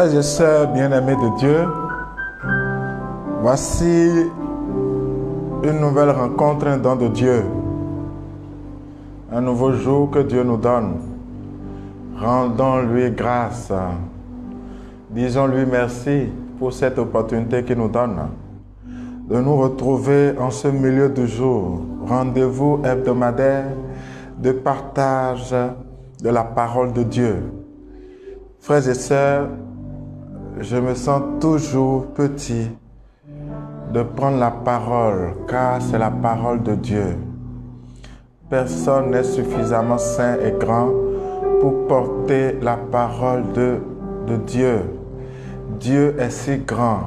Frères et sœurs bien-aimés de Dieu, voici une nouvelle rencontre, un don de Dieu. Un nouveau jour que Dieu nous donne. Rendons-lui grâce. Disons-lui merci pour cette opportunité qu'il nous donne de nous retrouver en ce milieu du jour. Rendez-vous hebdomadaire de partage de la parole de Dieu. Frères et sœurs, je me sens toujours petit de prendre la parole, car c'est la parole de Dieu. Personne n'est suffisamment saint et grand pour porter la parole de Dieu. Dieu est si grand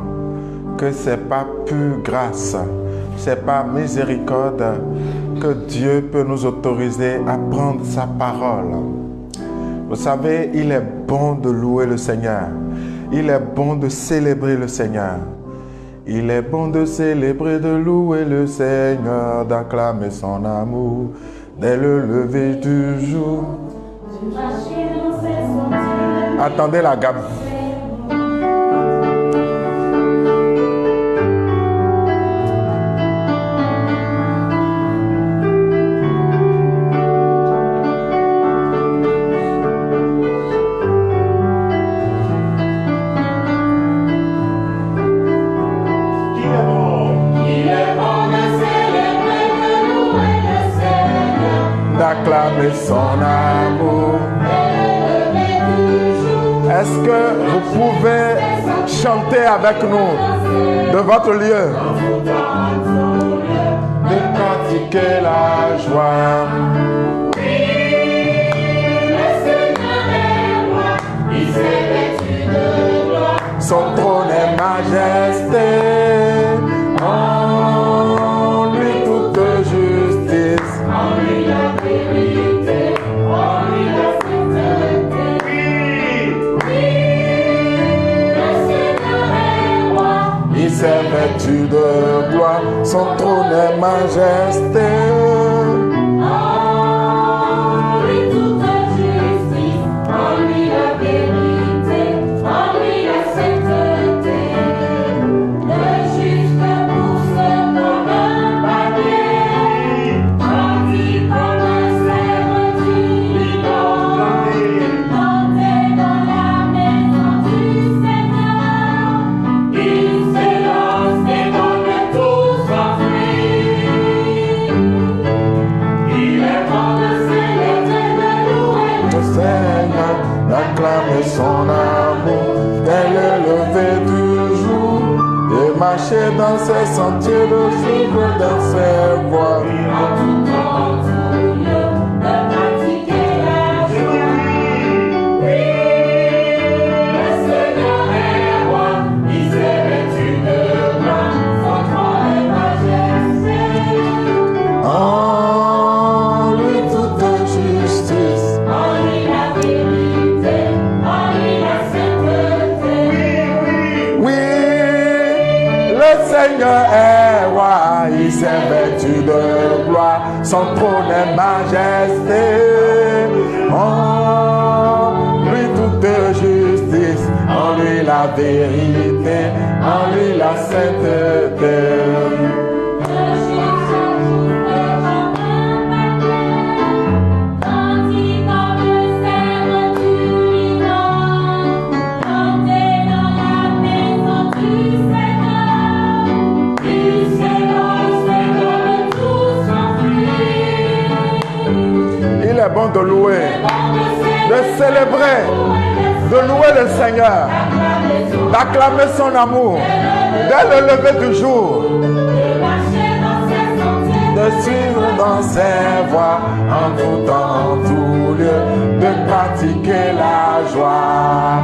que ce n'est pas pure grâce, ce n'est pas miséricorde que Dieu peut nous autoriser à prendre sa parole. Vous savez, il est bon de louer le Seigneur. Il est bon de célébrer le Seigneur. Il est bon de célébrer, de louer le Seigneur, d'acclamer son amour dès le lever du jour. Attendez la gamme. D'acclamer son amour. Est-ce que vous pouvez chanter avec nous de votre lieu? De pratiquer la joie. Son trône est majesté. En lui toute justice. En lui la vérité. En lui la sainteté. Le Seigneur est roi. Il s'est vêtu de gloire. Son trône est majesté. En lui toute justice. En lui la vérité. En lui la sainteté. Le juste pousse comme un panier. Grandit comme un cèdre du Liban. Plantez dans la maison du Seigneur. Il s'élance et donne tout son fruit. Il est bon de célébrer, de louer le Seigneur, d'acclamer son amour dès le lever du jour, de marcher dans ses sentiers, de suivre dans ses voies. En tout temps, en tout lieu, de pratiquer la joie. Oui, le Seigneur est roi, il s'est vêtu de gloire, son trône est majesté. En lui toute justice, en lui la vérité, en lui la sainteté. Oui, le Seigneur est roi, il s'est vêtu de gloire, son trône est majesté. En lui toute justice, en lui la vérité, en lui la sainteté. Il est bon de louer, de célébrer, de louer le Seigneur, d'acclamer son amour dès le lever du jour, de suivre dans ses voies en tout temps, en tout lieu, de pratiquer la joie.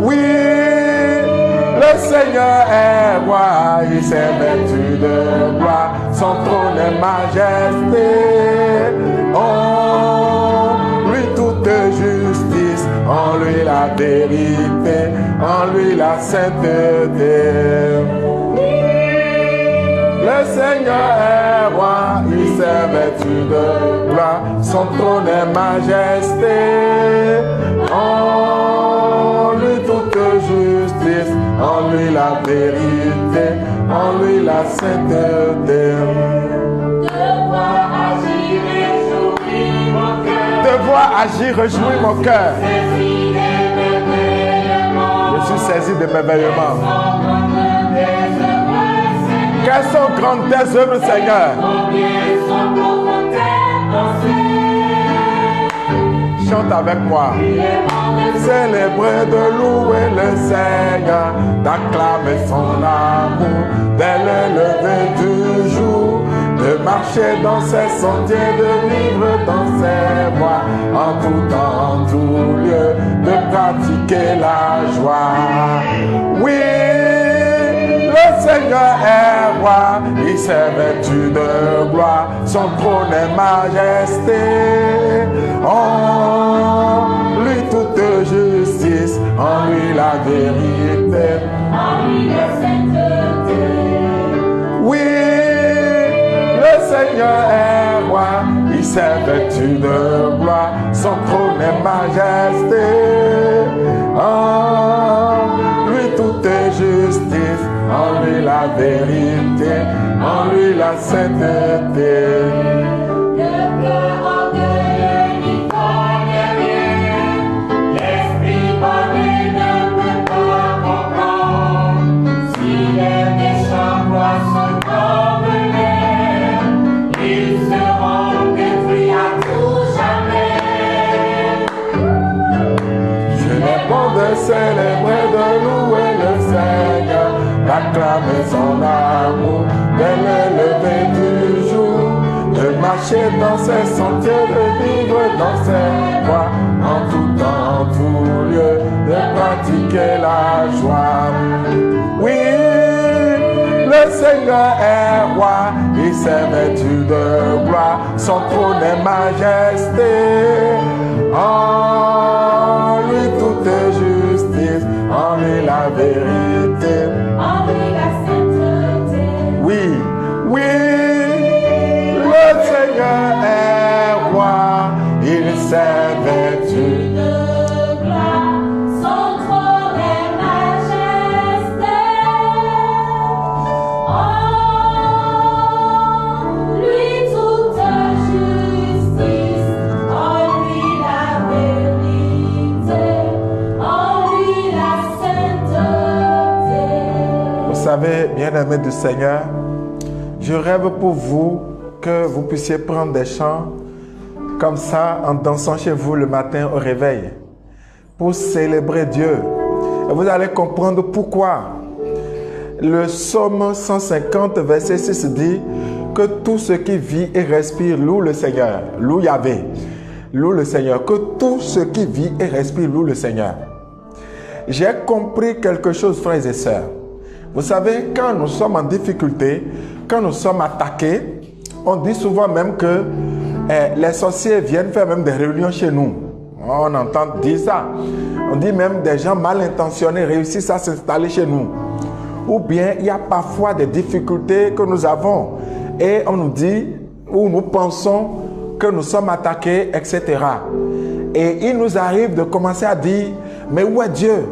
Oui, le Seigneur est roi, il s'est vêtu de gloire, son trône est majesté. En lui toute justice, en lui la vérité, en lui la sainteté. Le Seigneur est roi, il s'est vêtu de gloire, son trône est majesté. En lui toute toute justice, en lui la vérité, en lui la sainteté. De voir agir, réjouir mon cœur. Je suis saisi de merveillement. Quelles sont grandes tes œuvres, Seigneur? Chante avec moi. Célébrer de louer le Seigneur, d'acclamer son amour dès le lever du jour, de marcher dans ses sentiers, de vivre dans ses voies, en tout temps, en tout lieu, de pratiquer la joie. Oui, le Seigneur est roi, il s'est vêtu de gloire, son trône est majesté. En lui toute justice, en lui la vérité, en lui la sainteté. Oui, le Seigneur est roi, il s'est vêtu de gloire, son trône est majesté. En lui toute justice, en lui la vérité, en lui la sainteté. De célébrer, de louer le Seigneur, d'acclamer son amour dès le lever du jour, de marcher dans ses sentiers, de vivre dans ses voies, en tout temps, en tout lieu, de pratiquer la joie. Oui, le Seigneur est roi, il s'est vêtu de gloire, son trône est majesté. En lui toute justice, en lui la vérité, en lui la sainteté. Oui, oui, le Seigneur est roi, il s'est vêtu de gloire, son trône est majesté. En lui toute justice, en lui la vérité, en lui la sainteté. Vous savez, bien-aimés du Seigneur, je rêve pour vous que vous puissiez prendre des chants comme ça en dansant chez vous le matin au réveil pour célébrer Dieu. Et vous allez comprendre pourquoi. Le psaume 150 verset 6 dit que tout ce qui vit et respire loue le Seigneur, loue Yahvé, loue le Seigneur, que tout ce qui vit et respire loue le Seigneur. J'ai compris quelque chose, frères et sœurs. Vous savez, quand nous sommes en difficulté, quand nous sommes attaqués, on dit souvent même que les sorciers viennent faire même des réunions chez nous. On entend dire ça. On dit même des gens mal intentionnés réussissent à s'installer chez nous. Ou bien il y a parfois des difficultés que nous avons et on nous dit ou nous pensons que nous sommes attaqués, etc. Et il nous arrive de commencer à dire, mais où est Dieu?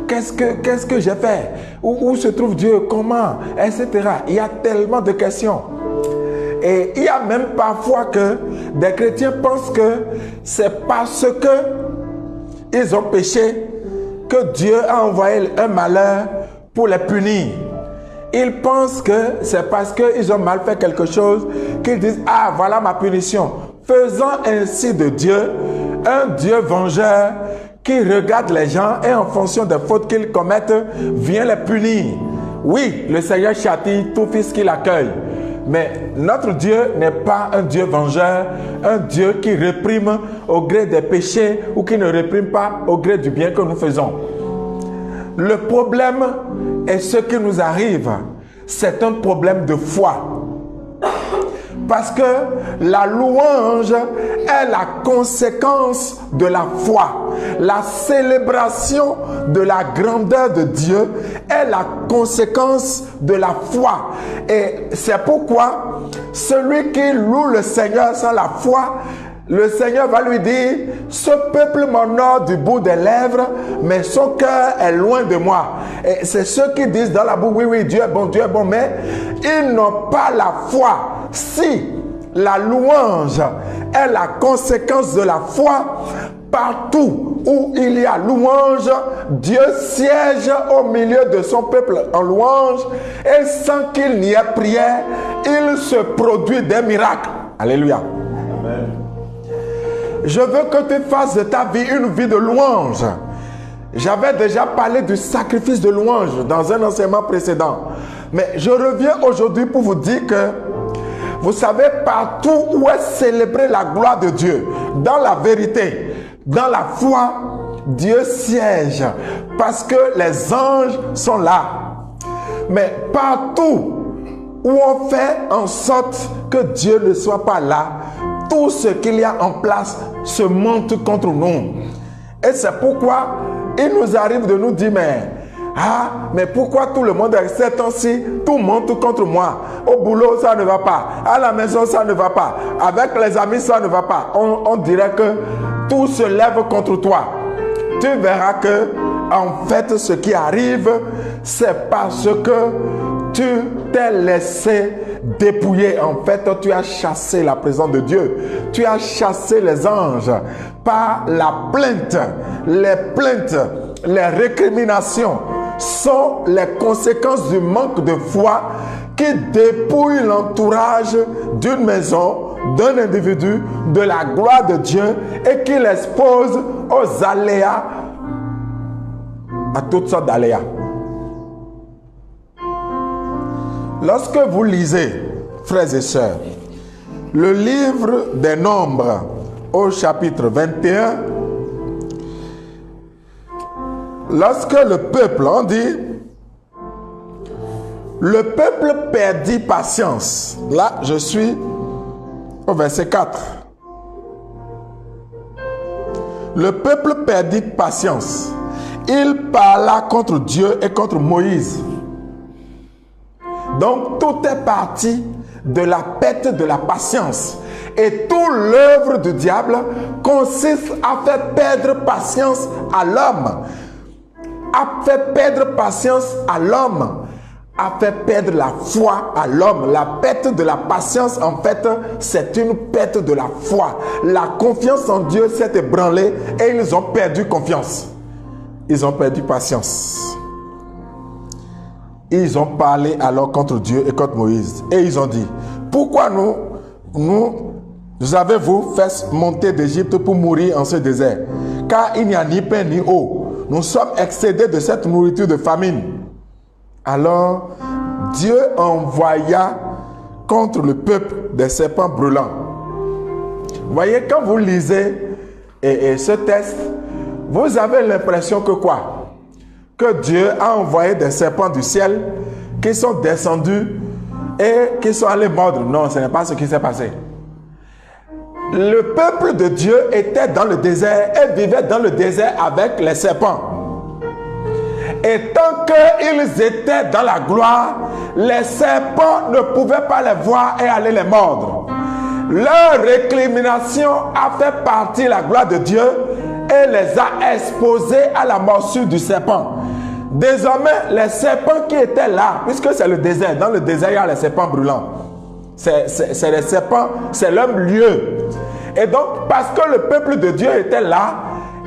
Qu'est-ce que j'ai fait? Où se trouve Dieu? Comment? Etc. Il y a tellement de questions. Et il y a même parfois que des chrétiens pensent que c'est parce que ils ont péché que Dieu a envoyé un malheur pour les punir. Ils pensent que c'est parce qu'ils ont mal fait quelque chose qu'ils disent « Ah, voilà ma punition ». Faisant ainsi de Dieu un Dieu vengeur qui regarde les gens et en fonction des fautes qu'ils commettent, vient les punir. Oui, le Seigneur châtie tout fils qu'il accueille. Mais notre Dieu n'est pas un Dieu vengeur, un Dieu qui réprime au gré des péchés ou qui ne réprime pas au gré du bien que nous faisons. Le problème est ce qui nous arrive, c'est un problème de foi. Parce que la louange est la conséquence de la foi. La célébration de la grandeur de Dieu est la conséquence de la foi. Et c'est pourquoi celui qui loue le Seigneur sans la foi le Seigneur va lui dire, ce peuple m'honore du bout des lèvres, mais son cœur est loin de moi. Et c'est ceux qui disent dans la bouche, oui, oui, Dieu est bon, mais ils n'ont pas la foi. Si la louange est la conséquence de la foi, partout où il y a louange, Dieu siège au milieu de son peuple en louange, et sans qu'il n'y ait prière, il se produit des miracles. Alléluia. Amen. Je veux que tu fasses de ta vie une vie de louange. J'avais déjà parlé du sacrifice de louange dans un enseignement précédent. Mais je reviens aujourd'hui pour vous dire que vous savez, partout où est célébrée la gloire de Dieu, dans la vérité, dans la foi, Dieu siège parce que les anges sont là. Mais partout où on fait en sorte que Dieu ne soit pas là, tout ce qu'il y a en place se monte contre nous. Et c'est pourquoi il nous arrive de nous dire, mais pourquoi tout le monde à ces temps-ci, tout monte contre moi? Au boulot, ça ne va pas. À la maison, ça ne va pas. Avec les amis, ça ne va pas. On dirait que tout se lève contre toi. Tu verras que, en fait, ce qui arrive, c'est parce que tu t'es laissé dépouiller. En fait, tu as chassé la présence de Dieu. Tu as chassé les anges par la plainte. Les plaintes, les récriminations sont les conséquences du manque de foi qui dépouille l'entourage d'une maison, d'un individu, de la gloire de Dieu et qui l'expose aux aléas, à toutes sortes d'aléas. Lorsque vous lisez, frères et sœurs, le livre des Nombres au chapitre 21, lorsque le peuple, on dit, le peuple perdit patience. Là, je suis au verset 4. Le peuple perdit patience. Il parla contre Dieu et contre Moïse. Donc, tout est parti de la perte de la patience. Et toute l'œuvre du diable consiste à faire perdre patience à l'homme. À faire perdre patience à l'homme. À faire perdre la foi à l'homme. La perte de la patience, en fait, c'est une perte de la foi. La confiance en Dieu s'est ébranlée et ils ont perdu confiance. Ils ont perdu patience. Ils ont parlé alors contre Dieu et contre Moïse. Et ils ont dit, pourquoi nous avez-vous fait monter d'Égypte pour mourir en ce désert? Car il n'y a ni pain ni eau. Nous sommes excédés de cette nourriture de famine. Alors, Dieu envoya contre le peuple des serpents brûlants. Vous voyez, quand vous lisez ce texte, vous avez l'impression que quoi? Que Dieu a envoyé des serpents du ciel qui sont descendus et qui sont allés mordre. Non, ce n'est pas ce qui s'est passé. Le peuple de Dieu était dans le désert et vivait dans le désert avec les serpents. Et tant qu'ils étaient dans la gloire, les serpents ne pouvaient pas les voir et aller les mordre. Leur récrimination a fait partie la gloire de Dieu et les a exposés à la morsure du serpent. Désormais, les serpents qui étaient là, puisque c'est le désert, dans le désert, il y a les serpents brûlants. C'est les serpents, c'est leur lieu. Et donc, parce que le peuple de Dieu était là,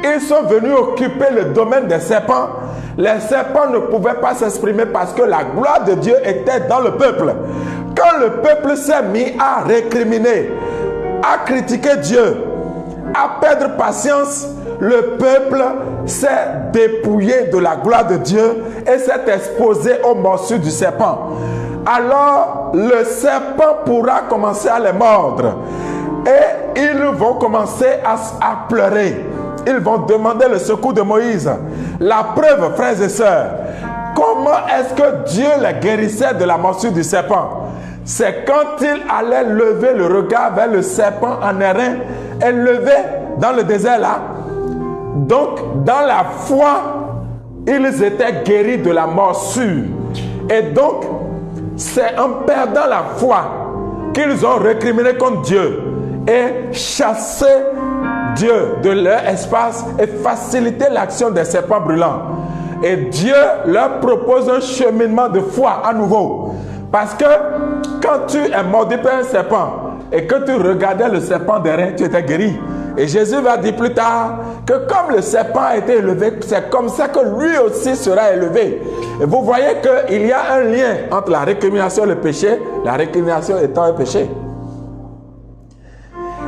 ils sont venus occuper le domaine des serpents. Les serpents ne pouvaient pas s'exprimer parce que la gloire de Dieu était dans le peuple. Quand le peuple s'est mis à récriminer, à critiquer Dieu, à perdre patience, le peuple s'est dépouillé de la gloire de Dieu et s'est exposé aux morsures du serpent. Alors, le serpent pourra commencer à les mordre et ils vont commencer à pleurer. Ils vont demander le secours de Moïse. La preuve, frères et sœurs, comment est-ce que Dieu les guérissait de la morsure du serpent? C'est quand il allait lever le regard vers le serpent en airain et lever dans le désert là. Donc, dans la foi, ils étaient guéris de la morsure. Et donc, c'est en perdant la foi qu'ils ont récriminé contre Dieu. et chasser Dieu de leur espace et faciliter l'action des serpents brûlants. Et Dieu leur propose un cheminement de foi à nouveau. Parce que quand tu es mordu par un serpent et que tu regardais le serpent derrière, tu étais guéri. Et Jésus va dire plus tard que comme le serpent a été élevé, c'est comme ça que lui aussi sera élevé. Et vous voyez qu'il y a un lien entre la récrimination et le péché, la récrimination étant un péché.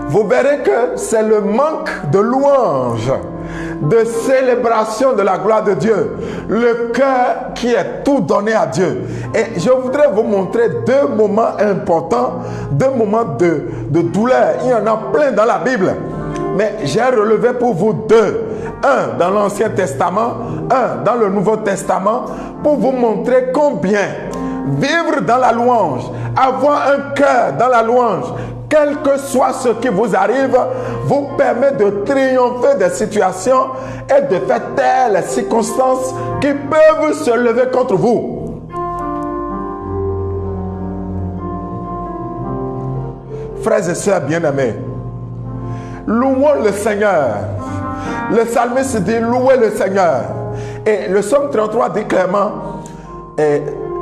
Vous verrez que c'est le manque de louange, de célébration de la gloire de Dieu, le cœur qui est tout donné à Dieu. Et je voudrais vous montrer deux moments importants, deux moments de douleur. Il y en a plein dans la Bible, mais j'ai relevé pour vous deux. Un dans l'Ancien Testament, un dans le Nouveau Testament, pour vous montrer combien vivre dans la louange, avoir un cœur dans la louange, quel que soit ce qui vous arrive, vous permet de triompher des situations et de faire taire les circonstances qui peuvent se lever contre vous. Frères et sœurs bien-aimés, louons le Seigneur. Le psalmiste dit louez le Seigneur. Et le psaume 33 dit clairement,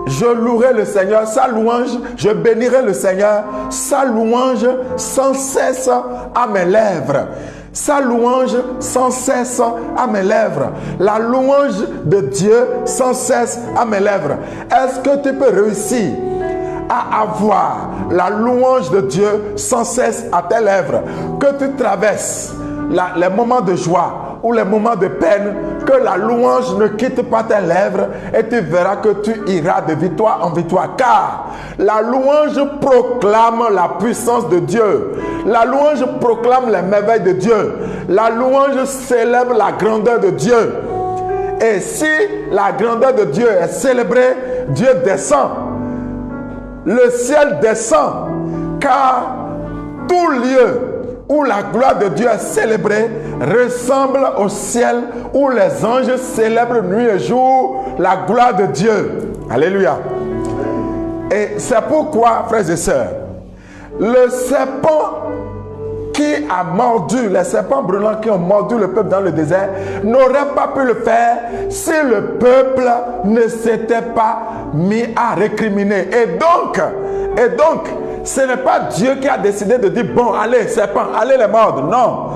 je louerai le Seigneur, sa louange, je bénirai le Seigneur, sa louange sans cesse à mes lèvres. Sa louange sans cesse à mes lèvres. La louange de Dieu sans cesse à mes lèvres. Est-ce que tu peux réussir à avoir la louange de Dieu sans cesse à tes lèvres? Que tu traverses les moments de joie ou les moments de peine, que la louange ne quitte pas tes lèvres et tu verras que tu iras de victoire en victoire. Car la louange proclame la puissance de Dieu. La louange proclame les merveilles de Dieu. La louange célèbre la grandeur de Dieu. Et si la grandeur de Dieu est célébrée, Dieu descend. Le ciel descend. Car tout lieu où la gloire de Dieu est célébrée ressemble au ciel où les anges célèbrent nuit et jour la gloire de Dieu. Alléluia. Et c'est pourquoi, frères et sœurs, le serpent qui a mordu, les serpents brûlants qui ont mordu le peuple dans le désert, n'aurait pas pu le faire si le peuple ne s'était pas mis à récriminer. Et donc, ce n'est pas Dieu qui a décidé de dire, bon, allez, serpent, allez les mordre. Non.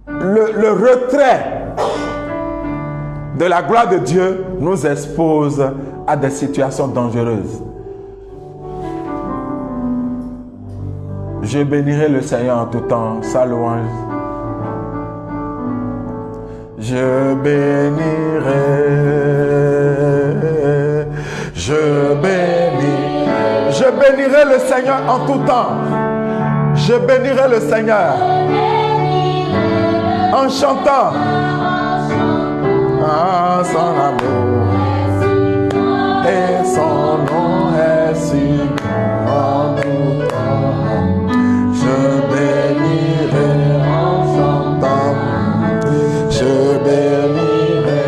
Le retrait de la gloire de Dieu nous expose à des situations dangereuses. Je bénirai le Seigneur en tout temps, sa louange. Je bénirai, je bénirai le Seigneur en tout temps. Je bénirai le Seigneur en chantant son amour et son nom est si grand en tout temps. Je bénirai en chantant. Je bénirai.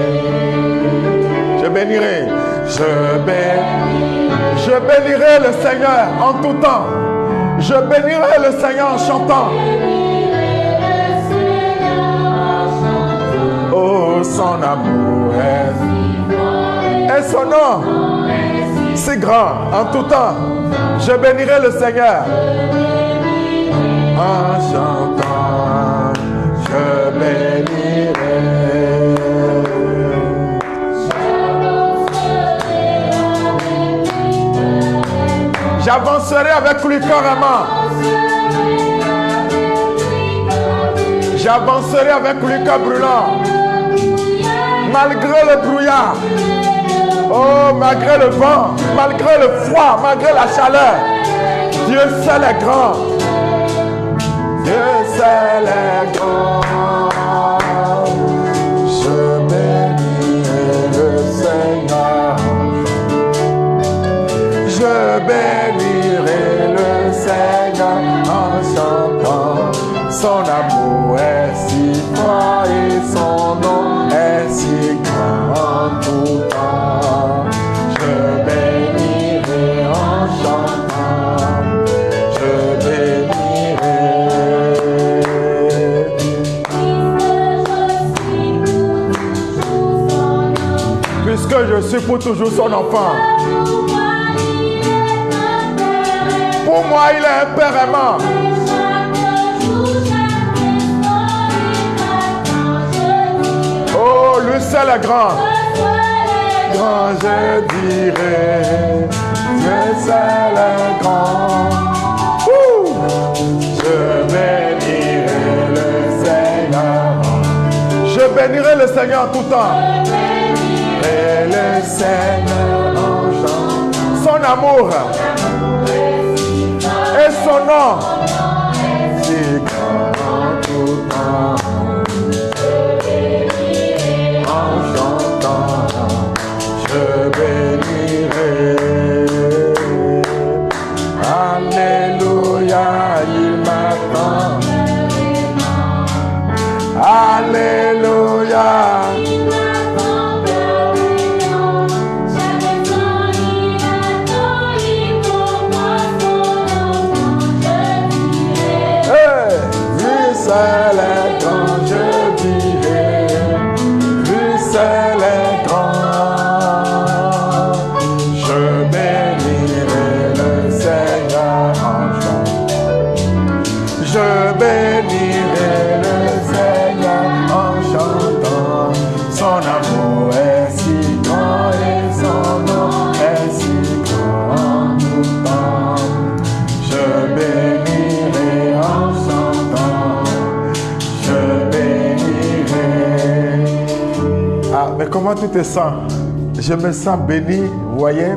Je bénirai le Seigneur en tout temps. Je bénirai le Seigneur en chantant. Oh, son amour est son nom si grand en tout temps. Je bénirai le Seigneur en chantant. Je bénirai. J'avancerai avec lui carrément. J'avancerai avec lui cœur brûlant. Malgré le brouillard. Oh, malgré le vent, malgré le froid, malgré la chaleur. Dieu seul est grand. Dieu seul est grand. Je bénirai le Seigneur. Je bénirai le Seigneur en chantant. Son amour est si fort et son nom est si grand en tout temps. Je bénirai en chantant. Je bénirai. je suis pour toujours son enfant. Pour moi, il est un père aimant. Oh, lui seul est grand. Grand, je dirais, Dieu seul est grand. Je bénirai le Seigneur. Je bénirai le Seigneur en tout temps. Et le Seigneur en chant. Son amour et son nom. Si grand en tout temps. En chantant, je bénirai. Alléluia, il m'attend. Alléluia. Seul est grand, je dirai, lui seul est grand. Je bénirai le Seigneur en chant. Je bénirai le Seigneur en chantant. Son amour est si grand et son nom est si grand en tout temps. Je bénirai en chantant. Mais comment tu te sens? Je me sens béni, vous voyez.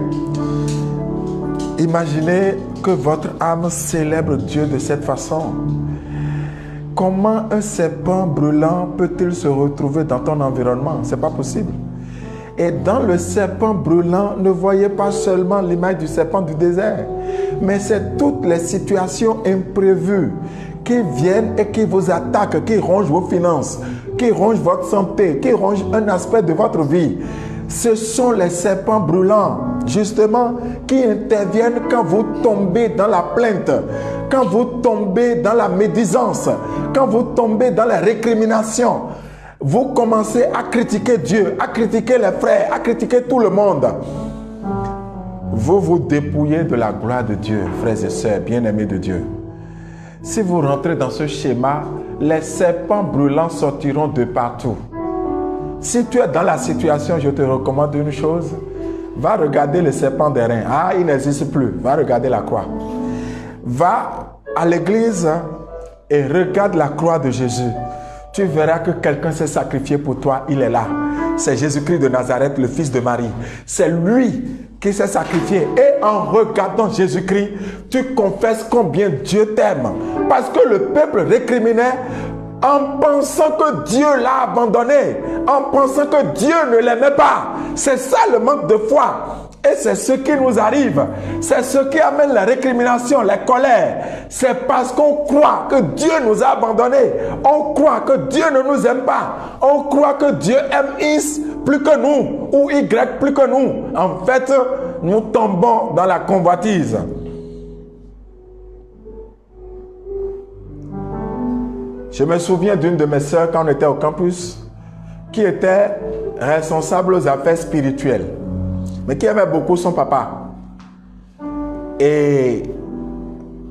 Imaginez que votre âme célèbre Dieu de cette façon. Comment un serpent brûlant peut-il se retrouver dans ton environnement? C'est pas possible. Et dans le serpent brûlant, ne voyez pas seulement l'image du serpent du désert, mais c'est toutes les situations imprévues qui viennent et qui vous attaquent, qui rongent vos finances, qui rongent votre santé, qui rongent un aspect de votre vie. Ce sont les serpents brûlants, justement, qui interviennent quand vous tombez dans la plainte, quand vous tombez dans la médisance, quand vous tombez dans la récrimination. Vous commencez à critiquer Dieu, à critiquer les frères, à critiquer tout le monde. Vous vous dépouillez de la gloire de Dieu, frères et sœurs, bien-aimés de Dieu. Si vous rentrez dans ce schéma, les serpents brûlants sortiront de partout. Si tu es dans la situation, je te recommande une chose. Va regarder le serpent des reins. Ah, il n'existe plus. Va regarder la croix. Va à l'église et regarde la croix de Jésus. Tu verras que quelqu'un s'est sacrifié pour toi. Il est là. C'est Jésus-Christ de Nazareth, le fils de Marie. C'est lui qui s'est sacrifié. Et en regardant Jésus-Christ, tu confesses combien Dieu t'aime. Parce que le peuple récriminait en pensant que Dieu l'a abandonné, en pensant que Dieu ne l'aimait pas. C'est ça le manque de foi. Et c'est ce qui nous arrive. C'est ce qui amène la récrimination, la colère. C'est parce qu'on croit que Dieu nous a abandonnés. On croit que Dieu ne nous aime pas. On croit que Dieu aime X plus que nous ou Y plus que nous. En fait, nous tombons dans la convoitise. Je me souviens d'une de mes sœurs quand on était au campus qui était responsable aux affaires spirituelles, mais qui aimait beaucoup son papa. Et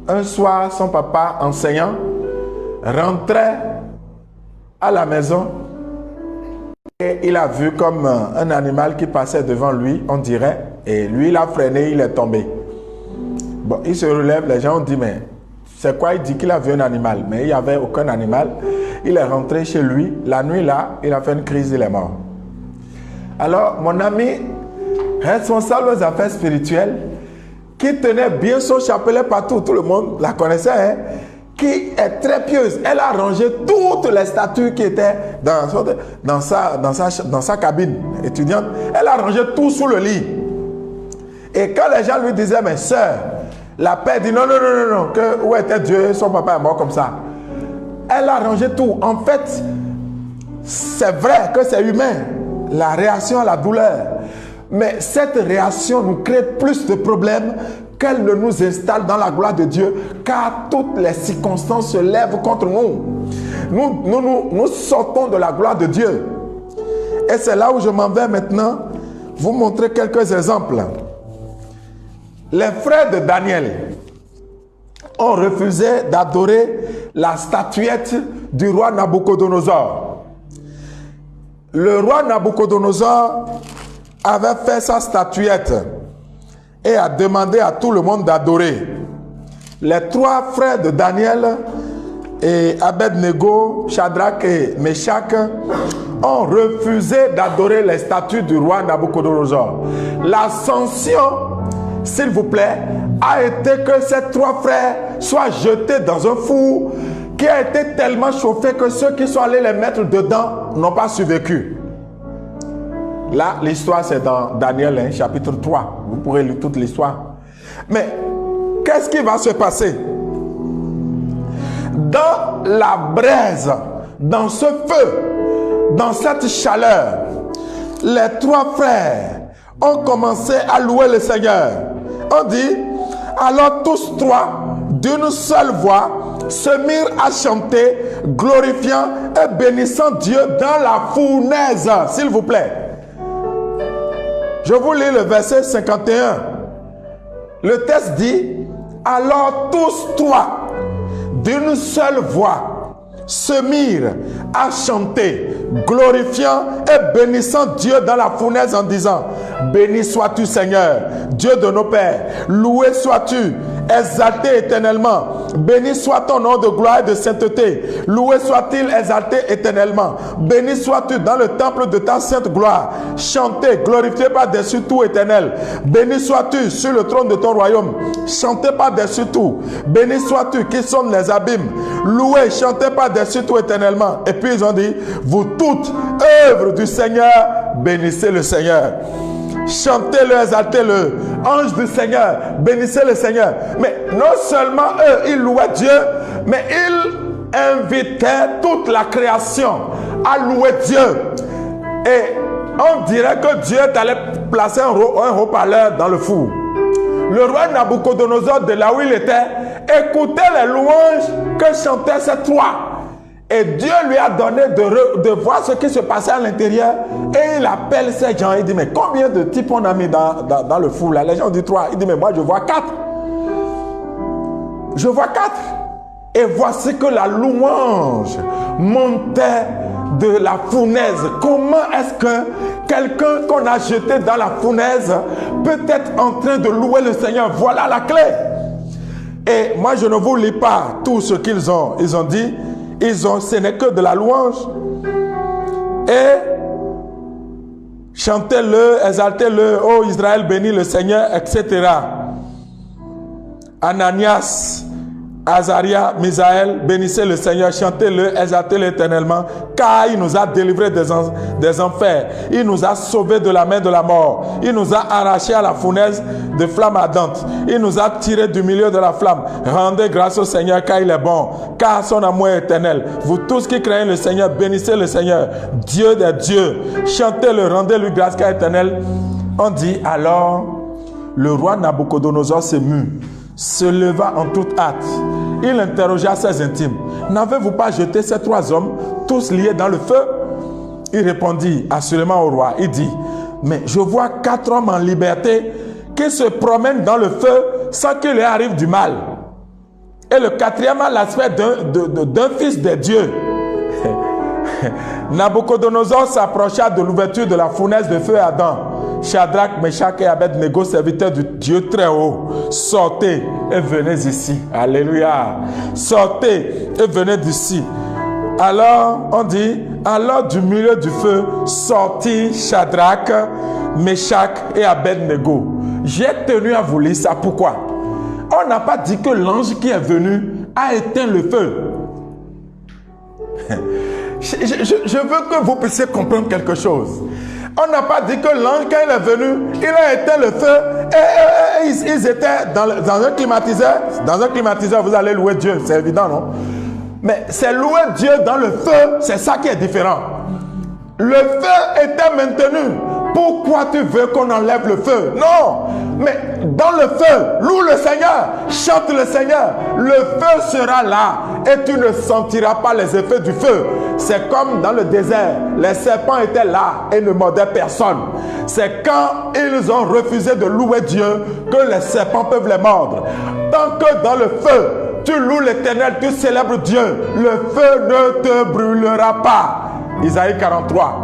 un soir, son papa, enseignant, rentrait à la maison et il a vu comme un animal qui passait devant lui, on dirait, et lui, il a freiné, il est tombé. Bon, il se relève, les gens ont dit, mais c'est quoi? Il dit qu'il a vu un animal, mais il n'y avait aucun animal. Il est rentré chez lui, la nuit là, il a fait une crise, il est mort. Alors, mon ami, responsable aux affaires spirituelles, qui tenait bien son chapelet partout, tout le monde la connaissait, hein, qui est très pieuse. Elle a rangé toutes les statues qui étaient dans sa cabine étudiante. Elle a rangé tout sous le lit. Et quand les gens lui disaient, mais sœur, la paix dit non, que où était Dieu, son papa est mort comme ça. Elle a rangé tout. En fait, c'est vrai que c'est humain, la réaction à la douleur. Mais cette réaction nous crée plus de problèmes qu'elle ne nous installe dans la gloire de Dieu, car toutes les circonstances se lèvent contre nous. Nous sortons de la gloire de Dieu. Et c'est là où je m'en vais maintenant vous montrer quelques exemples. Les frères de Daniel ont refusé d'adorer la statuette du roi Nabucodonosor. Le roi Nabucodonosor avait fait sa statuette et a demandé à tout le monde d'adorer. Les trois frères de Daniel et Abed-Nego, Shadrach et Meshach ont refusé d'adorer les statues du roi Nabucodonosor. La sanction, s'il vous plaît, a été que ces trois frères soient jetés dans un four qui a été tellement chauffé que ceux qui sont allés les mettre dedans n'ont pas survécu. Là, l'histoire, c'est dans Daniel, chapitre 3. Vous pourrez lire toute l'histoire. Mais, qu'est-ce qui va se passer? Dans la braise, dans ce feu, dans cette chaleur, les trois frères ont commencé à louer le Seigneur. On dit, alors tous trois, d'une seule voix, se mirent à chanter, glorifiant et bénissant Dieu dans la fournaise. S'il vous plaît. Je vous lis le verset 51. Le texte dit, alors tous trois, d'une seule voix, se mirent à chanter, glorifiant et bénissant Dieu dans la fournaise en disant, béni sois-tu Seigneur, Dieu de nos pères, loué sois-tu, exalté éternellement, béni soit ton nom de gloire et de sainteté, loué soit-il, exalté éternellement, béni sois-tu dans le temple de ta sainte gloire, chanté, glorifié par-dessus tout éternel, béni sois-tu sur le trône de ton royaume, chanté par-dessus tout, béni sois-tu qui sonne les abîmes, loué, chanté par-dessus tout éternellement. Et puis ils ont dit, vous toutes, œuvres du Seigneur, bénissez le Seigneur. Chantez-le, exaltez-le. Ange du Seigneur, bénissez le Seigneur. Mais non seulement eux, ils louaient Dieu, mais ils invitaient toute la création à louer Dieu. Et on dirait que Dieu allait placer un haut-parleur dans le four. Le roi Nabucodonosor, de là où il était, écoutait les louanges que chantaient ces trois. Et Dieu lui a donné de voir ce qui se passait à l'intérieur. Et il appelle ces gens. Il dit, mais combien de types on a mis dans le four là? Les gens disent 3. Il dit, mais moi je vois 4. Je vois 4. Et voici que la louange montait de la fournaise. Comment est-ce que quelqu'un qu'on a jeté dans la fournaise peut être en train de louer le Seigneur? Voilà la clé. Et moi je ne vous lis pas tout ce qu'ils ont. Ils ont dit, ce n'est que de la louange. Et chantez-le, exaltez-le, ô Israël, bénis le Seigneur, etc. Ananias, Azaria, Misaël, bénissez le Seigneur, chantez-le, exaltez-le éternellement, car il nous a délivrés des enfers, il nous a sauvés de la main de la mort, il nous a arrachés à la fournaise de flamme ardente, il nous a tirés du milieu de la flamme. Rendez grâce au Seigneur, car il est bon, car son amour est éternel. Vous tous qui craignez le Seigneur, bénissez le Seigneur, Dieu des dieux, chantez-le, rendez-lui grâce, car éternel. On dit alors, le roi Nabucodonosor s'émut, se leva en toute hâte. Il interrogea ses intimes. N'avez-vous pas jeté ces 3 hommes, tous liés dans le feu? Il répondit assurément au roi. Il dit, mais je vois 4 hommes en liberté qui se promènent dans le feu sans qu'il leur arrive du mal. Et le 4e a l'aspect d'un fils de Dieu. Nabucodonosor s'approcha de l'ouverture de la fournaise de feu ardent. Shadrach, Meshach et Abed-Nego, serviteurs du Dieu très haut, sortez et venez ici. Alléluia. Sortez et venez d'ici. Alors, on dit, alors du milieu du feu, sortit Shadrach, Meshach et Abed-Nego. J'ai tenu à vous lire ça. Pourquoi? On n'a pas dit que l'ange qui est venu a éteint le feu. Je veux que vous puissiez comprendre quelque chose. On n'a pas dit que l'ange, quand il est venu, il a éteint le feu et ils étaient dans un climatiseur. Dans un climatiseur, vous allez louer Dieu, c'est évident, non? Mais c'est louer Dieu dans le feu, c'est ça qui est différent. Le feu était maintenu pourquoi tu veux qu'on enlève le feu? Non, mais dans le feu, loue le Seigneur, chante le Seigneur. Le feu sera là et tu ne sentiras pas les effets du feu. C'est comme dans le désert, les serpents étaient là et ne mordaient personne. C'est quand ils ont refusé de louer Dieu que les serpents peuvent les mordre. Tant que dans le feu, tu loues l'Éternel, tu célèbres Dieu, le feu ne te brûlera pas. Isaïe 43.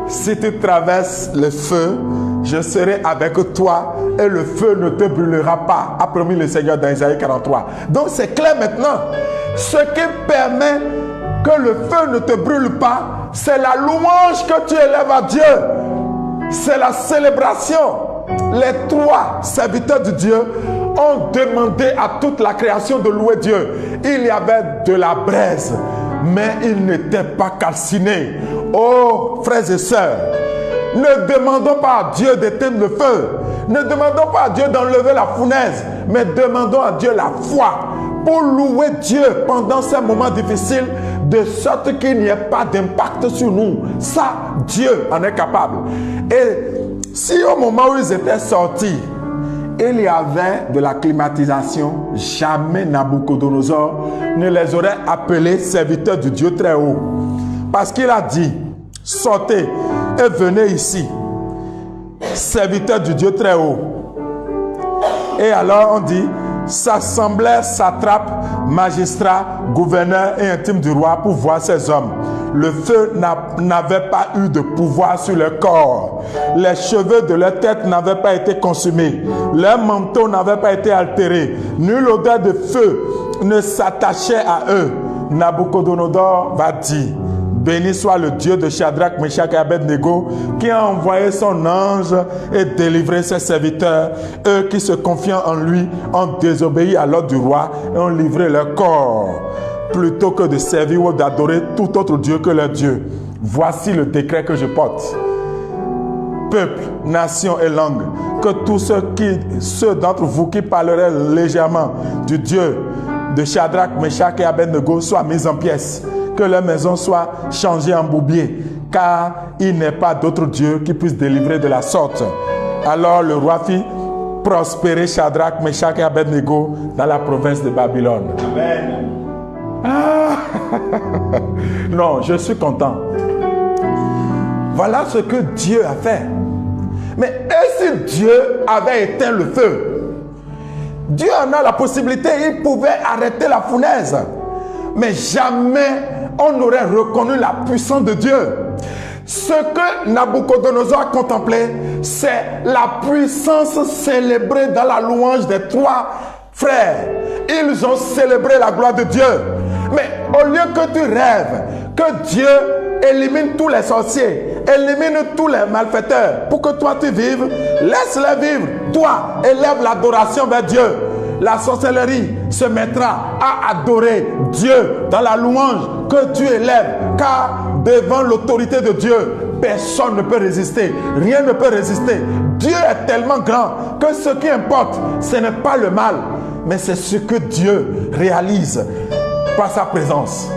Si tu traverses le feu, je serai avec toi et le feu ne te brûlera pas, a promis le Seigneur dans Isaïe 43. Donc c'est clair maintenant. Ce qui permet que le feu ne te brûle pas, c'est la louange que tu élèves à Dieu. C'est la célébration. Les trois serviteurs de Dieu ont demandé à toute la création de louer Dieu. Il y avait de la braise, mais ils n'étaient pas calcinés. Oh, frères et sœurs, ne demandons pas à Dieu d'éteindre le feu. Ne demandons pas à Dieu d'enlever la fournaise, mais demandons à Dieu la foi pour louer Dieu pendant ces moments difficiles, de sorte qu'il n'y ait pas d'impact sur nous. Ça, Dieu en est capable. Et si au moment où ils étaient sortis, il y avait de la climatisation, jamais Nabucodonosor ne les aurait appelés serviteurs du Dieu très haut. Parce qu'il a dit, sortez et venez ici, serviteurs du Dieu très haut. Et alors on dit, s'assemblaient satrapes, magistrats, gouverneurs et intimes du roi pour voir ces hommes. Le feu n'avait pas eu de pouvoir sur leur corps. Les cheveux de leur tête n'avaient pas été consumés. Leurs manteaux n'avaient pas été altérés. Nulle odeur de feu ne s'attachait à eux. Nabucodonosor va dire, béni soit le Dieu de Shadrach, Meshach et Abednego, qui a envoyé son ange et délivré ses serviteurs. Eux qui se confiant en lui ont désobéi à l'ordre du roi et ont livré leur corps, plutôt que de servir ou d'adorer tout autre Dieu que leur Dieu. Voici le décret que je porte. Peuple, nation et langue, que tous ceux d'entre vous qui parleraient légèrement du Dieu de Shadrach, Meshach et Abednego soient mis en pièces, que leur maison soit changée en bourbier, car il n'est pas d'autre Dieu qui puisse délivrer de la sorte. Alors le roi fit prospérer Shadrach, Meshach et Abednego dans la province de Babylone. Amen. Ah. Non, je suis content. Voilà ce que Dieu a fait. Mais et si Dieu avait éteint le feu? Dieu en a la possibilité, il pouvait arrêter la fournaise. Mais jamais on n'aurait reconnu la puissance de Dieu. Ce que Nabucodonosor a contemplé, c'est la puissance célébrée dans la louange des trois frères. Ils ont célébré la gloire de Dieu. Mais au lieu que tu rêves que Dieu élimine tous les sorciers, élimine tous les malfaiteurs pour que toi tu vives, laisse-les vivre. Toi, élève l'adoration vers Dieu. La sorcellerie se mettra à adorer Dieu dans la louange que tu élèves, car devant l'autorité de Dieu, personne ne peut résister, rien ne peut résister. Dieu est tellement grand que ce qui importe, ce n'est pas le mal, mais c'est ce que Dieu réalise par sa présence.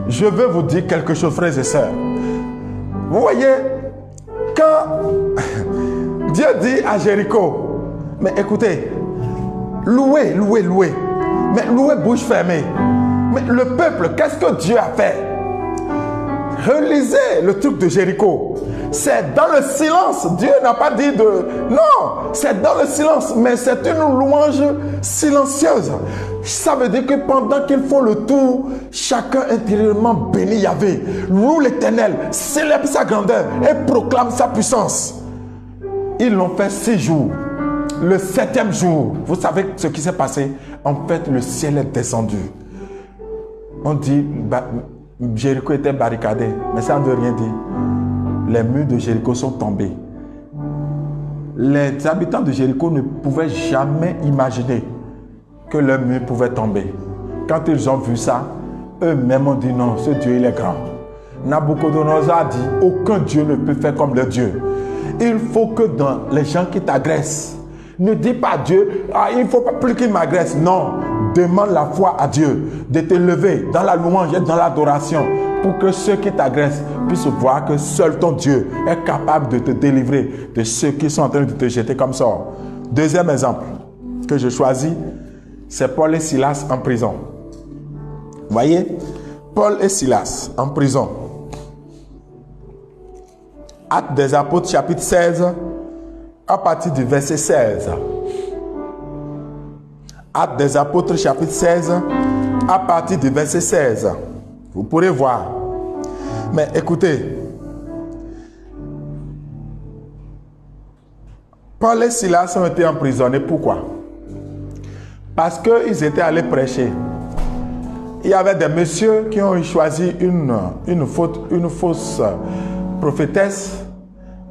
Je veux vous dire quelque chose, frères et sœurs. Vous voyez, quand Dieu dit à Jéricho, mais écoutez, louez, louez, louez, mais louez bouche fermée. Mais le peuple, qu'est-ce que Dieu a fait? Relisez le truc de Jéricho. C'est dans le silence. Dieu n'a pas dit de... Non, c'est dans le silence, mais c'est une louange silencieuse. Ça veut dire que pendant qu'ils font le tour, chacun intérieurement bénit Yahvé, loue l'Éternel, célèbre sa grandeur et proclame sa puissance. Ils l'ont fait 6 jours. Le 7e jour, vous savez ce qui s'est passé? En fait, le ciel est descendu. On dit, Jéricho était barricadé, mais ça ne veut rien dire. Les murs de Jéricho sont tombés. Les habitants de Jéricho ne pouvaient jamais imaginer que leurs murs pouvaient tomber. Quand ils ont vu ça, eux-mêmes ont dit non, ce Dieu il est grand. Nabucodonosor a dit, aucun Dieu ne peut faire comme le Dieu. Il faut que dans les gens qui t'agressent, ne dis pas à Dieu, ah, il ne faut pas plus qu'il m'agresse. Non, demande la foi à Dieu de te lever dans la louange et dans l'adoration pour que ceux qui t'agressent puissent voir que seul ton Dieu est capable de te délivrer de ceux qui sont en train de te jeter comme sort. Deuxième exemple que je choisis, c'est Paul et Silas en prison. Vous voyez, Paul et Silas en prison. Actes des Apôtres, chapitre 16, à partir du verset 16. Actes des Apôtres, chapitre 16, à partir du verset 16. Vous pourrez voir. Mais écoutez, Paul et Silas ont été emprisonnés. Pourquoi? Parce qu'ils étaient allés prêcher. Il y avait des messieurs qui ont choisi une fausse prophétesse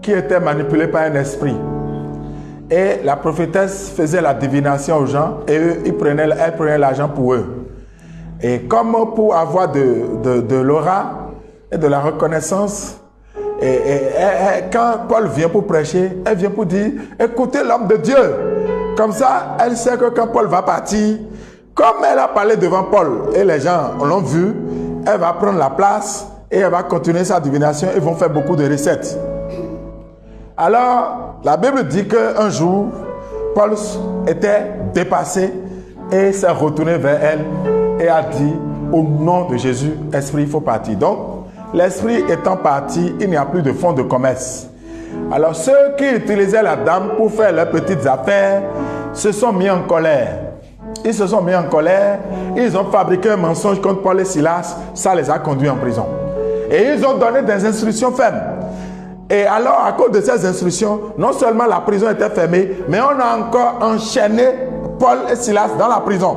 qui était manipulée par un esprit. Et la prophétesse faisait la divination aux gens et eux, elle prenait l'argent pour eux. Et comme pour avoir de l'aura et de la reconnaissance, quand Paul vient pour prêcher, elle vient pour dire, écoutez l'homme de Dieu. Comme ça, elle sait que quand Paul va partir, comme elle a parlé devant Paul et les gens l'ont vu, elle va prendre la place et elle va continuer sa divination. Ils vont faire beaucoup de recettes. Alors, la Bible dit qu'un jour, Paul était dépassé et s'est retourné vers elle et a dit, au nom de Jésus, esprit, il faut partir. Donc, l'esprit étant parti, il n'y a plus de fonds de commerce. Alors, ceux qui utilisaient la dame pour faire leurs petites affaires se sont mis en colère. Ils se sont mis en colère, ils ont fabriqué un mensonge contre Paul et Silas, ça les a conduits en prison. Et ils ont donné des instructions fermes. Et alors, à cause de ces instructions, non seulement la prison était fermée, mais on a encore enchaîné Paul et Silas dans la prison.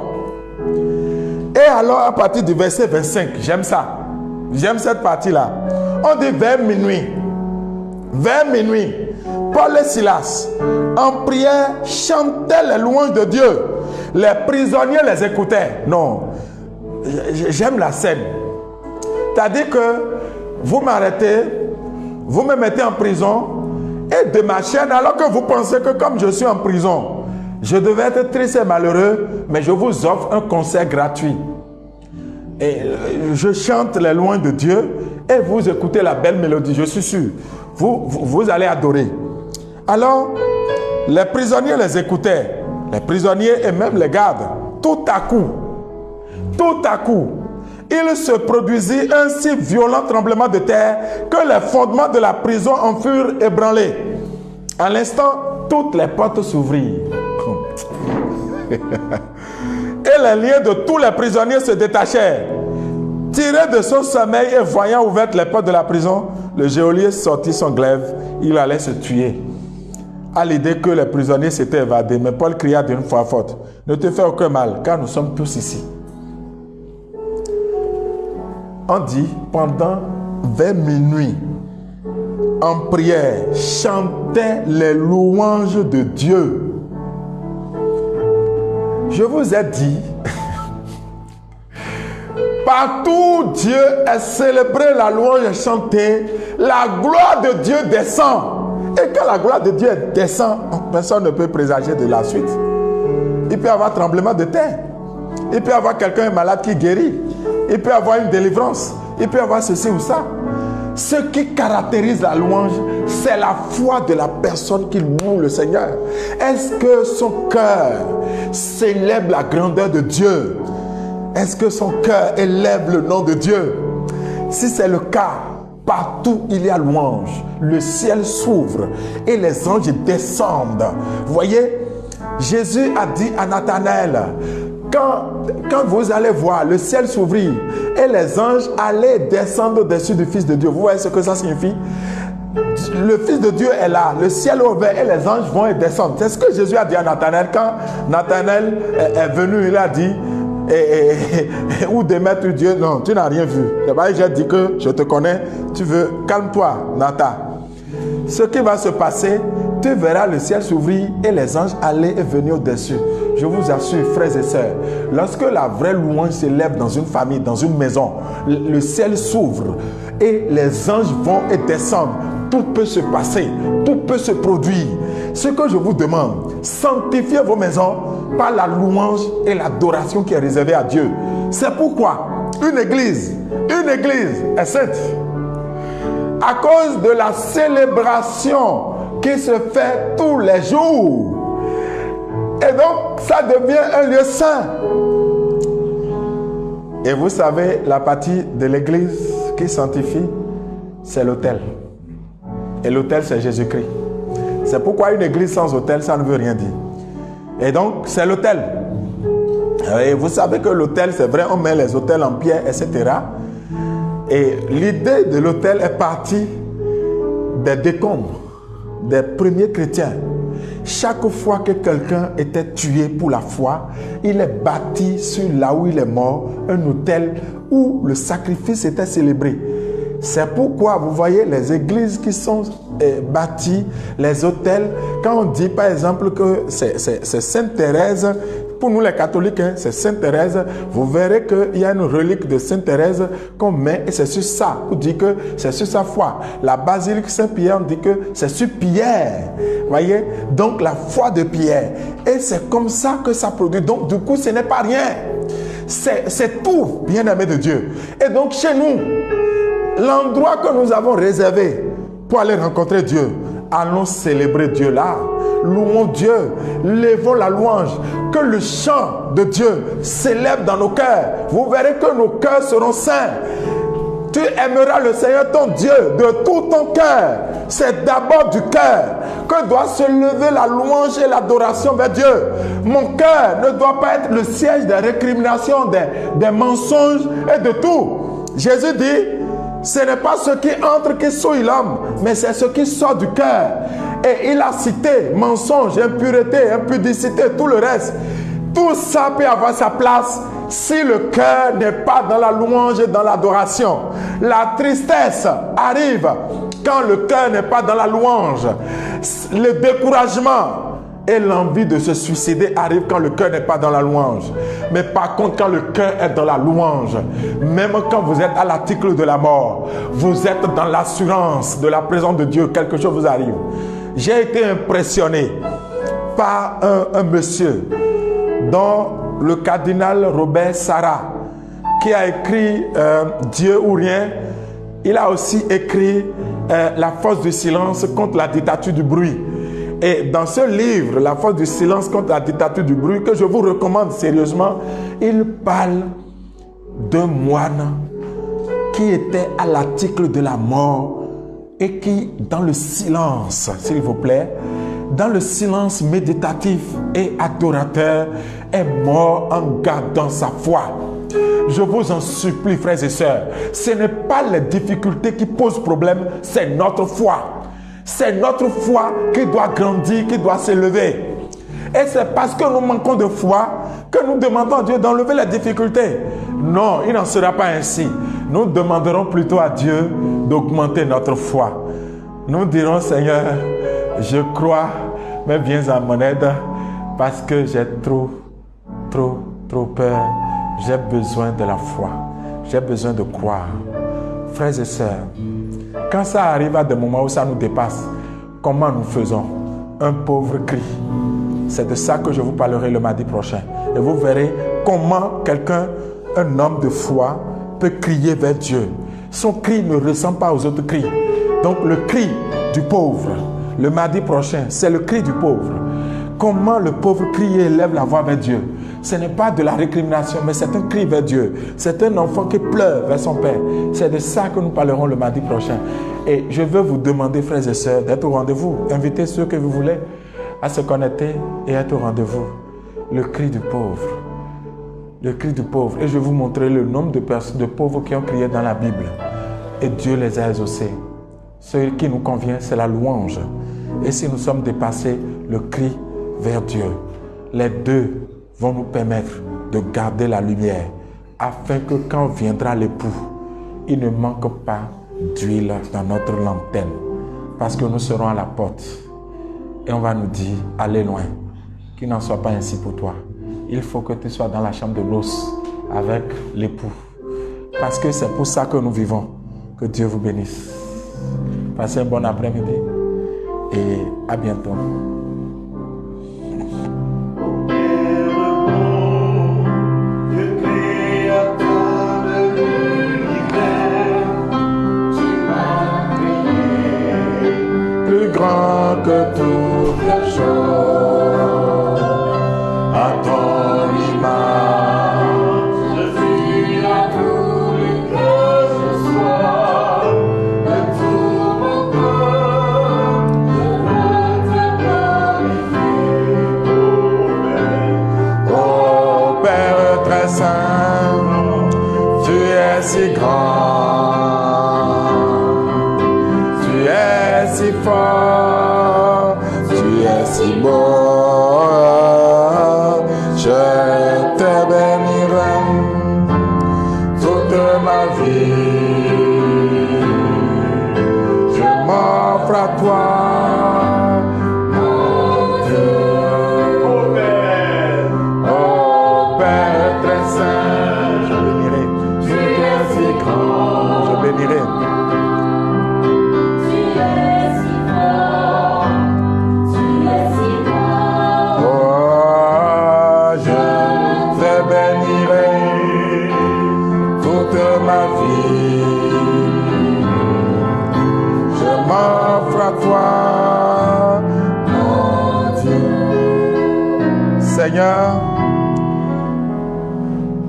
Et alors, à partir du verset 25, j'aime ça. J'aime cette partie-là. On dit vers minuit. Vers minuit, Paul et Silas, en prière, chantaient les louanges de Dieu. Les prisonniers les écoutaient. Non, j'aime la scène. C'est-à-dire que vous m'arrêtez, vous me mettez en prison et de ma chaîne, alors que vous pensez que comme je suis en prison, je devais être triste et malheureux, mais je vous offre un concert gratuit. Et je chante les louanges de Dieu et vous écoutez la belle mélodie, je suis sûr. Vous allez adorer. Alors, les prisonniers les écoutaient. Les prisonniers et même les gardes. Tout à coup, il se produisit un si violent tremblement de terre que les fondements de la prison en furent ébranlés. À l'instant, toutes les portes s'ouvrirent. Et les liens de tous les prisonniers se détachèrent. Tiré de son sommeil et voyant ouvertes les portes de la prison, le geôlier sortit son glaive. Il allait se tuer. À l'idée que les prisonniers s'étaient évadés, mais Paul cria d'une voix forte, « Ne te fais aucun mal, car nous sommes tous ici. » On dit, pendant vers minuit, en prière, chantait les louanges de Dieu. Je vous ai dit, partout Dieu est célébré, la louange est chantée, la gloire de Dieu descend. Et quand la gloire de Dieu descend, personne ne peut présager de la suite. Il peut y avoir tremblement de terre. Il peut y avoir quelqu'un malade qui guérit. Il peut y avoir une délivrance. Il peut y avoir ceci ou ça. Ce qui caractérise la louange, c'est la foi de la personne qui loue le Seigneur. Est-ce que son cœur célèbre la grandeur de Dieu? Est-ce que son cœur élève le nom de Dieu? Si c'est le cas, partout il y a louange, le ciel s'ouvre et les anges descendent. Vous voyez, Jésus a dit à Nathanaël, quand vous allez voir le ciel s'ouvrir et les anges allaient descendre au-dessus du Fils de Dieu, vous voyez ce que ça signifie? Le Fils de Dieu est là, le ciel est ouvert et les anges vont et descendent. C'est ce que Jésus a dit à Nathanaël. Quand Nathanaël est venu, il a dit, ou de mettre Dieu, non, tu n'as rien vu. D'abord, j'ai dit que je te connais, tu veux, calme-toi, Nathan. Ce qui va se passer, tu verras le ciel s'ouvrir et les anges aller et venir au-dessus. Je vous assure, frères et sœurs, lorsque la vraie louange s'élève dans une famille, dans une maison, le ciel s'ouvre et les anges vont et descendent. Tout peut se passer, tout peut se produire. Ce que je vous demande, sanctifiez vos maisons par la louange et l'adoration qui est réservée à Dieu. C'est pourquoi une église est sainte à cause de la célébration qui se fait tous les jours. Et donc, ça devient un lieu saint. Et vous savez, la partie de l'église qui sanctifie, c'est l'autel. Et l'autel, c'est Jésus-Christ. C'est pourquoi une église sans autel, ça ne veut rien dire. Et donc, c'est l'autel. Et vous savez que l'autel, c'est vrai, on met les autels en pierre, etc. Et l'idée de l'autel est partie des décombres des premiers chrétiens. Chaque fois que quelqu'un était tué pour la foi, il est bâti sur là où il est mort, un autel où le sacrifice était célébré. C'est pourquoi vous voyez les églises qui sont bâties, les autels, quand on dit par exemple que c'est Sainte Thérèse, pour nous les catholiques, hein, c'est Sainte Thérèse, vous verrez qu'il y a une relique de Sainte Thérèse qu'on met et c'est sur ça, on dit que c'est sur sa foi. La basilique Saint-Pierre, on dit que c'est sur Pierre, voyez, donc la foi de Pierre. Et c'est comme ça que ça produit, donc du coup ce n'est pas rien, c'est tout, bien-aimé de Dieu. Et donc chez nous, l'endroit que nous avons réservé pour aller rencontrer Dieu, allons célébrer Dieu là. Louons Dieu, levons la louange, que le chant de Dieu s'élève dans nos cœurs. Vous verrez que nos cœurs seront saints. Tu aimeras le Seigneur ton Dieu de tout ton cœur. C'est d'abord du cœur que doit se lever la louange et l'adoration vers Dieu. Mon cœur ne doit pas être le siège des récriminations, des mensonges et de tout. Jésus dit, ce n'est pas ce qui entre qui souille l'homme, mais c'est ce qui sort du cœur. Et il a cité mensonge, impureté, impudicité, tout le reste. Tout ça peut avoir sa place si le cœur n'est pas dans la louange et dans l'adoration. La tristesse arrive quand le cœur n'est pas dans la louange. Le découragement et l'envie de se suicider arrive quand le cœur n'est pas dans la louange. Mais par contre, quand le cœur est dans la louange, même quand vous êtes à l'article de la mort, vous êtes dans l'assurance de la présence de Dieu, quelque chose vous arrive. J'ai été impressionné par un monsieur dont le cardinal Robert Sarah, qui a écrit Dieu ou rien. Il a aussi écrit La force du silence contre la dictature du bruit. Et dans ce livre, La force du silence contre la dictature du bruit, que je vous recommande sérieusement, il parle d'un moine qui était à l'article de la mort et qui, dans le silence, s'il vous plaît, dans le silence méditatif et adorateur, est mort en gardant sa foi. Je vous en supplie, frères et sœurs, ce n'est pas les difficultés qui posent problème, c'est notre foi. C'est notre foi qui doit grandir, qui doit s'élever. Et c'est parce que nous manquons de foi que nous demandons à Dieu d'enlever les difficultés. Non, il n'en sera pas ainsi. Nous demanderons plutôt à Dieu d'augmenter notre foi. Nous dirons, Seigneur, je crois, mais viens à mon aide parce que j'ai trop peur. J'ai besoin de la foi. J'ai besoin de croire. Frères et sœurs, quand ça arrive à des moments où ça nous dépasse, comment nous faisons? Un pauvre cri. C'est de ça que je vous parlerai le mardi prochain. Et vous verrez comment quelqu'un, un homme de foi, peut crier vers Dieu. Son cri ne ressemble pas aux autres cris. Donc le cri du pauvre, le mardi prochain, c'est le cri du pauvre. Comment le pauvre crie et élève la voix vers Dieu. Ce n'est pas de la récrimination, mais c'est un cri vers Dieu. C'est un enfant qui pleure vers son Père. C'est de ça que nous parlerons le mardi prochain. Et je veux vous demander, frères et sœurs, d'être au rendez-vous. Invitez ceux que vous voulez à se connecter et être au rendez-vous. Le cri du pauvre. Le cri du pauvre. Et je vais vous montrer le nombre de pauvres qui ont crié dans la Bible. Et Dieu les a exaucés. Ce qui nous convient, c'est la louange. Et si nous sommes dépassés, le cri vers Dieu. Les deux vont nous permettre de garder la lumière afin que quand viendra l'époux, il ne manque pas d'huile dans notre lanterne parce que nous serons à la porte et on va nous dire allez loin, qu'il n'en soit pas ainsi pour toi. Il faut que tu sois dans la chambre de noces avec l'époux parce que c'est pour ça que nous vivons. Que Dieu vous bénisse. Passez un bon après-midi et à bientôt. Créateur de que toutes choses à ton image. Je suis à tout que je sois, de tout mon corps, je veux te glorifier. Ô Père très saint, tu es si grand, tu es si fort, tu es si beau. Je te bénirai toute ma vie. Je m'offre à toi, mon Dieu. Oh Père très saint, je bénirai. Tu es si grand, je bénirai. Tu es si fort, tu es si beau. Oh, je te bénirai toute ma vie. Je m'offre à toi, mon Dieu. Seigneur,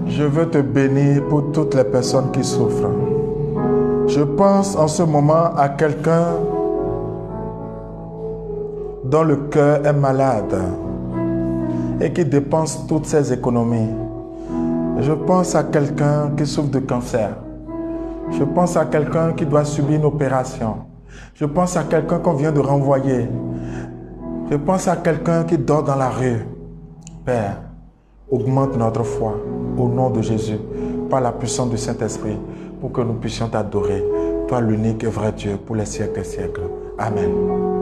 je veux te bénir pour toutes les personnes qui souffrent. Je pense en ce moment à quelqu'un dont le cœur est malade et qui dépense toutes ses économies. Je pense à quelqu'un qui souffre de cancer. Je pense à quelqu'un qui doit subir une opération. Je pense à quelqu'un qu'on vient de renvoyer. Je pense à quelqu'un qui dort dans la rue. Père, augmente notre foi au nom de Jésus, par la puissance du Saint-Esprit, pour que nous puissions t'adorer, toi l'unique et vrai Dieu, pour les siècles des siècles. Amen.